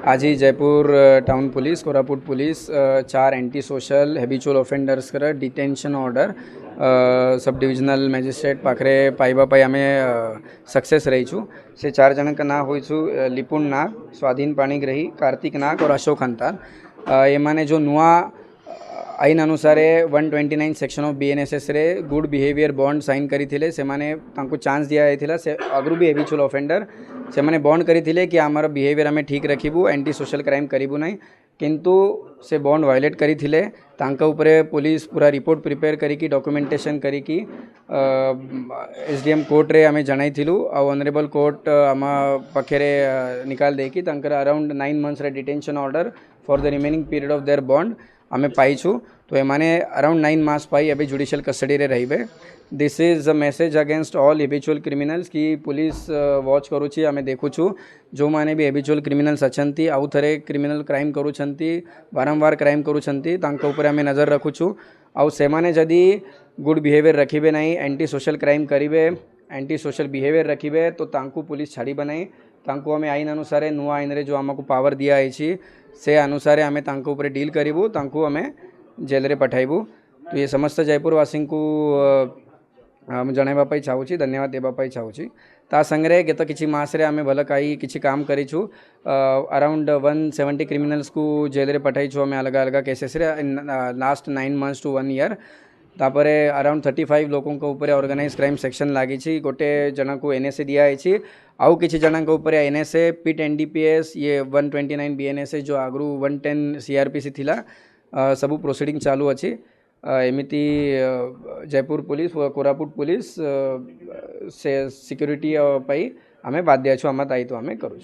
आज ही Jeypore town police Koraput police 4 anti social habitual offenders कर detention order sub divisional magistrate पाखरे पाइबा पाई आमे सक्सेस रही छू से 4 जन का ना हुई छू लिपुन नाग, स्वाधीन पाणीग्रही, कार्तिक नाग और अशोक हंताल। एमाने जो नुआ आईन अनुसार 129 सेक्शन ऑफ बीएनएसएस रे गुड बिहेवियर बॉन्ड साइन करी थिले से माने तांको चांस दिया जाइथिला से अगरू भी हेबिचुअल ऑफेंडर से माने बॉन्ड करी थिले कि आमार बिहेवियर आमे ठीक रखिबू, एंटी सोशल क्राइम करिबू नहीं, किंतु से बॉन्ड वायलेट करी थिले। तांका उपरे पुलिस पूरा रिपोर्ट प्रिपेयर करी की डॉक्यूमेंटेशन करी की एसडीएम कोर्ट रे आमे जणाई थिलु आ ऑनरेबल कोर्ट आमा पखेरे निकाल देकी तांकर अराउंड 9 मंथ्स रे detention order for the remaining period of their bond आमे पाई छू। तो एमाने अराउंड 9 मास पाई अभी जुडिशियल कस्टडी रे रहिबे। This is a message against all habitual criminals की पुलिस वॉच करूची आमे देखुछु जो माने भी हेबिचुअल क्रिमिनल्स अछंती आउ थरे क्रिमिनल क्राइम करूछंती बारंबार क्राइम करूछंती तांका ऊपर आमे नजर रखुछु आउ सेमाने जदी गुड बिहेवियर रखिबे नहीं, एंटी सोशल क्राइम करिबे, एंटी सोशल बिहेवियर रखिबे तो तांकु पुलिस छाड़ी बनाई। तांकु आमे आईन अनुसार नुआ आईन रे जो आमको पावर दिया है से अनुसार आमे तांको ऊपर डील करिबू, तांकु आमे जेल रे पठाइबू। तो ये समस्त जयपुरवासी को जणाइबा चाहूँगी, धन्यवाद देवाई चाहूँगी। ता संगे गत किसी मास रे आमे भल कई किसी काम करीछु अराउंड 170 क्रिमिनल्स को जेल रे पठाई छु आमे अलग अलग केसेस रे लास्ट 9 मंथ्स टू 1 ईयर। तापर अराउंड 35 लोगों को ऊपर ऑर्गेनाइज क्राइम सेक्शन लगी, गोटे जन को एनएसए दिखाई, आउ किसी जन को ऊपर एनएसए पिट एनडीपीएस ये 129 बीएनएसए जो आगु 110 सीआरपीसी थिला सबू प्रोसीडिंग चालू अच्छी। एमिति जयपुर पुलिस कोरापुट पुलिस से सिक्यूरीटी पाई आमे बाध्य छु, आम दायित्व आमे करूँ।